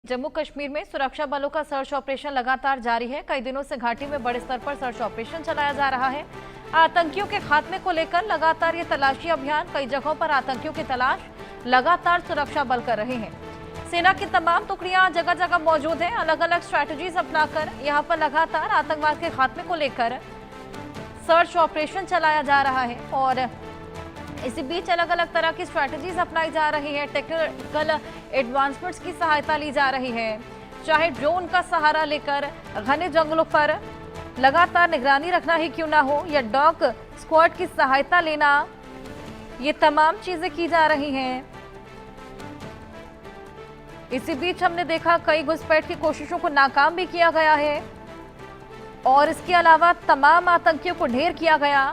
जम्मू कश्मीर में सुरक्षा बलों का सर्च ऑपरेशन लगातार जारी है। कई दिनों से घाटी में बड़े स्तर पर सर्च ऑपरेशन चलाया जा रहा है। आतंकियों के खात्मे को लेकर लगातार ये तलाशी अभियान, कई जगहों पर आतंकियों की तलाश लगातार सुरक्षा बल कर रहे हैं। सेना की तमाम टुकड़ियां जगह जगह मौजूद हैं। अलग अलग स्ट्रैटेजीज अपनाकर यहाँ पर लगातार आतंकवाद के खात्मे को लेकर सर्च ऑपरेशन चलाया जा रहा है और इसी बीच अलग अलग तरह की स्ट्रैटेजीज अपनाई जा रही है। टेक्निकल एडवांसमेंट्स की सहायता ली जा रही है, चाहे ड्रोन का सहारा लेकर घने जंगलों पर लगातार निगरानी रखना ही क्यों ना हो, या डॉग स्क्वाड की सहायता लेना, ये तमाम चीजें की जा रही हैं। इसी बीच हमने देखा कई घुसपैठ की कोशिशों को नाकाम भी किया गया है और इसके अलावा तमाम आतंकियों को ढेर किया गया।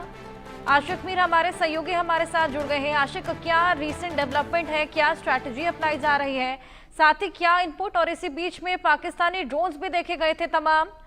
आशिक मीर हमारे सहयोगी हमारे साथ जुड़ गए हैं। आशिक, क्या रीसेंट डेवलपमेंट है, क्या स्ट्रैटेजी अपनाई जा रही है, साथ ही क्या इनपुट, और इसी बीच में पाकिस्तानी ड्रोन्स भी देखे गए थे तमाम?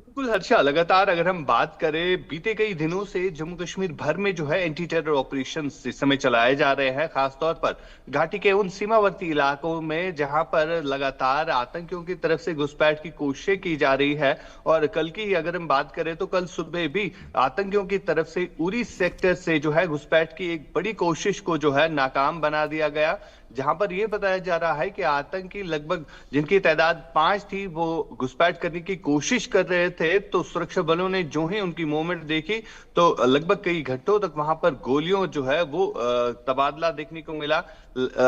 बिल्कुल हर्षा, लगातार अगर हम बात करें बीते कई दिनों से जम्मू कश्मीर भर में जो है एंटी टेरर ऑपरेशन इस समय चलाए जा रहे हैं, खासतौर पर घाटी के उन सीमावर्ती इलाकों में जहां पर लगातार आतंकियों की तरफ से घुसपैठ की कोशिशें की जा रही है। और कल की अगर हम बात करें तो कल सुबह भी आतंकियों की तरफ से उरी सेक्टर से जो है घुसपैठ की एक बड़ी कोशिश को जो है नाकाम बना दिया गया, जहां पर यह बताया जा रहा है कि आतंकी लगभग जिनकी तादाद 5 थी वो घुसपैठ करने की कोशिश कर रहे थे। तो सुरक्षा बलों ने जो ही उनकी मूवमेंट देखी तो लगभग कई घंटों तक वहां पर गोलियों जो है वो तबादला देखने को मिला।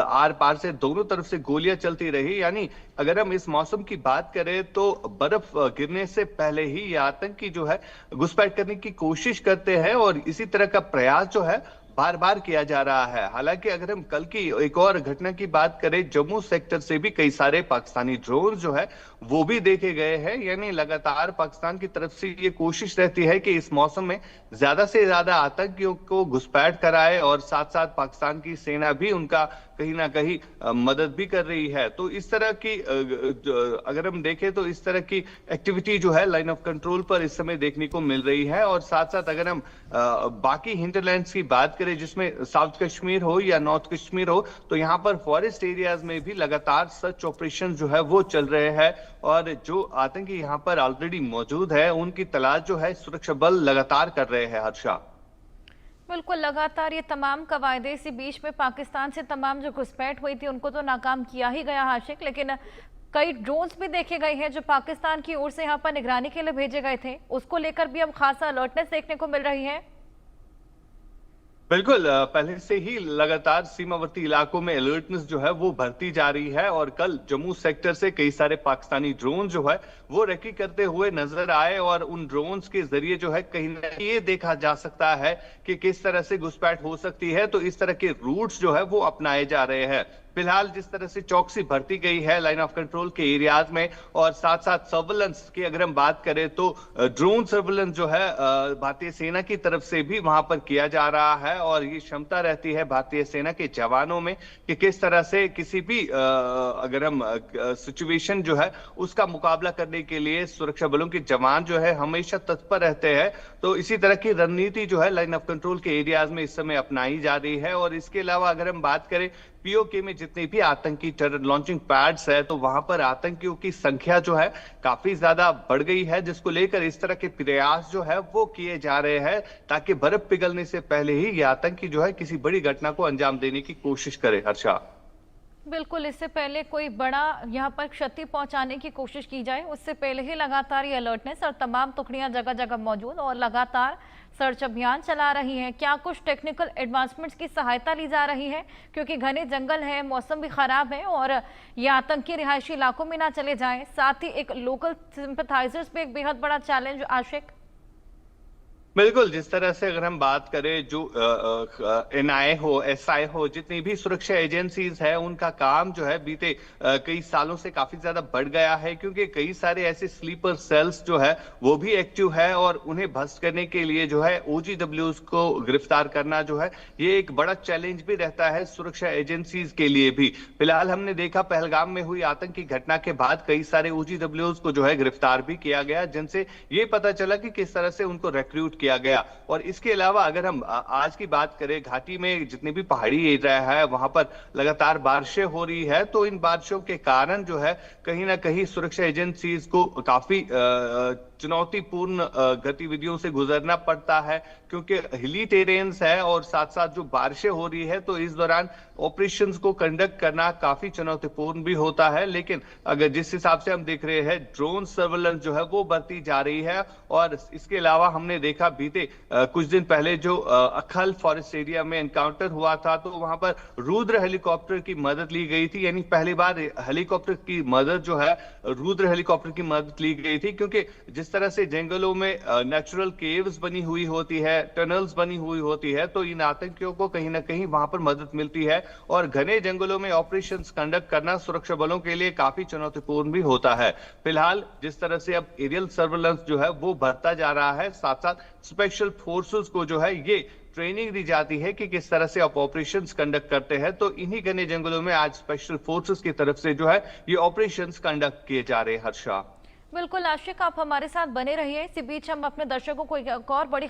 आर पार से दोनों तरफ से गोलियां चलती रही। यानी अगर हम इस मौसम की बात करें तो बर्फ गिरने से पहले ही ये आतंकी जो है घुसपैठ करने की कोशिश करते हैं और इसी तरह का प्रयास जो है बार बार किया जा रहा है। हालांकि अगर हम कल की एक और घटना की बात करें, जम्मू सेक्टर से भी कई सारे पाकिस्तानी ड्रोन जो है वो भी देखे गए हैं। यानी लगातार पाकिस्तान की तरफ से ये कोशिश रहती है कि इस मौसम में ज्यादा से ज्यादा आतंकियों को घुसपैठ कराए और साथ साथ पाकिस्तान की सेना भी उनका कहीं ना कहीं मदद भी कर रही है। तो इस तरह की अगर हम देखें तो इस तरह की एक्टिविटी जो है लाइन ऑफ कंट्रोल पर इस समय देखने को मिल रही है। और साथ साथ अगर हम बाकी हिंटरलैंड्स की बात करें, जिसमें साउथ कश्मीर हो या नॉर्थ कश्मीर हो, तो यहाँ पर फॉरेस्ट एरियाज में भी लगातार सर्च ऑपरेशन जो है वो चल रहे हैं और जो आतंकी यहाँ पर ऑलरेडी मौजूद है उनकी तलाश जो है सुरक्षा बल लगातार कर रहे हैं। हर्षा, बिल्कुल, लगातार ये तमाम कवायदे, इसी बीच में पाकिस्तान से तमाम जो घुसपैठ हुई थी उनको तो नाकाम किया ही गया आशिक, लेकिन कई ड्रोन्स भी देखे गए हैं जो पाकिस्तान की ओर से यहाँ पर निगरानी के लिए भेजे गए थे। उसको लेकर भी अब खासा अलर्टनेस देखने को मिल रही है। बिल्कुल, पहले से ही लगातार सीमावर्ती इलाकों में अलर्टनेस जो है वो बढ़ती जा रही है और कल जम्मू सेक्टर से कई सारे पाकिस्तानी ड्रोन जो है वो रेकी करते हुए नजर आए और उन ड्रोन्स के जरिए जो है कहीं ना कहीं ये देखा जा सकता है कि किस तरह से घुसपैठ हो सकती है। तो इस तरह के रूट्स जो है वो अपनाए जा रहे हैं। फिलहाल जिस तरह से चौकसी बढ़ती गई है लाइन ऑफ कंट्रोल के एरियाज में और साथ साथ सर्विलेंस की अगर हम बात करें तो ड्रोन सर्विलेंस जो है भारतीय सेना की तरफ से भी वहां पर किया जा रहा है और ये क्षमता रहती है भारतीय सेना के जवानों में कि किस तरह से किसी भी अगर हम सिचुएशन जो है उसका मुकाबला करने के लिए सुरक्षा बलों के जवान जो है हमेशा तत्पर रहते हैं। तो इसी तरह की रणनीति जो है लाइन ऑफ कंट्रोल के एरियाज में इस समय अपनाई जा रही है। और इसके अलावा अगर हम बात करें पीओके में जितने भी आतंकी टेरर लॉन्चिंग पैड्स है तो वहां पर आतंकियों की संख्या जो है काफी ज्यादा बढ़ गई है, जिसको लेकर इस तरह के प्रयास जो है वो किए जा रहे हैं ताकि बर्फ पिघलने से पहले ही ये आतंकी जो है किसी बड़ी घटना को अंजाम देने की कोशिश करे। हर्षा, बिल्कुल, इससे पहले कोई बड़ा यहाँ पर क्षति पहुंचाने की कोशिश की जाए उससे पहले ही लगातार ये अलर्टनेस और तमाम टुकड़ियां जगह जगह मौजूद और लगातार सर्च अभियान चला रही हैं। क्या कुछ टेक्निकल एडवांसमेंट्स की सहायता ली जा रही है, क्योंकि घने जंगल है, मौसम भी खराब है और ये आतंकी रिहायशी इलाकों में ना चले जाएं। साथ ही एक लोकल सिंपैथाइजर्स पे एक बेहद बड़ा चैलेंज आशिक। बिल्कुल, जिस तरह से अगर हम बात करें जो एनआई हो, एसआई हो, जितनी भी सुरक्षा एजेंसीज है उनका काम जो है बीते कई सालों से काफी ज्यादा बढ़ गया है, क्योंकि कई सारे ऐसे स्लीपर सेल्स जो है वो भी एक्टिव है और उन्हें ध्वस्त करने के लिए जो है ओजीडब्ल्यूज को गिरफ्तार करना जो है ये एक बड़ा चैलेंज भी रहता है सुरक्षा एजेंसीज के लिए भी। फिलहाल हमने देखा पहलगाम में हुई आतंकी घटना के बाद कई सारे ओजीडब्ल्यूज को जो है गिरफ्तार भी किया गया, जिनसे ये पता चला कि किस तरह से उनको रिक्रूट किया गया। और इसके अलावा अगर हम आज की बात करें, घाटी में जितने भी पहाड़ी एरिया है वहां पर लगातार बारिशें हो रही है, तो इन बारिशों के कारण जो है कहीं ना कहीं सुरक्षा एजेंसीज को काफी चुनौतीपूर्ण गतिविधियों से गुजरना पड़ता है, क्योंकि हिली टेरेन्स है और साथ साथ जो बारिशें हो रही है, तो इस दौरान ऑपरेशंस को कंडक्ट करना काफी चुनौतीपूर्ण भी होता है। लेकिन अगर जिस हिसाब से हम देख रहे हैं, ड्रोन सर्वेलेंस जो है वो बढ़ती जा रही है। और इसके अलावा हमने देखा बीते कुछ दिन पहले जो अखल फॉरेस्ट एरिया में एनकाउंटर हुआ था, तो वहां पर रुद्र हेलीकॉप्टर की मदद ली गई थी। यानी पहली बार हेलीकॉप्टर की मदद जो है, रुद्र हेलीकॉप्टर की मदद ली गई थी, क्योंकि जिस तरह से जंगलों में नेचुरल केव्स बनी हुई होती है, टनल्स बनी हुई होती है, तो इन आतंकियों को कहीं ना कहीं वहां पर मदद मिलती है। और घने जंगलों में ऑपरेशंस कंडक्ट करना सुरक्षा बलों के लिए काफी चुनौतीपूर्ण भी होता है। फिलहाल जिस तरह से अब एरियल सर्वेलेंस जो है वो बढ़ता जा रहा है, साथ साथ स्पेशल फोर्सेस को जो है ये ट्रेनिंग दी जाती है कि किस तरह से आप ऑपरेशंस कंडक्ट करते हैं। तो इन्हीं घने जंगलों में आज स्पेशल फोर्सेस की तरफ से जो है ये ऑपरेशंस कंडक्ट किए जा रहे हैं। हर्षा, बिल्कुल आशिक, आप हमारे साथ बने रहिए। इसी बीच हम अपने दर्शकों को एक और बड़ी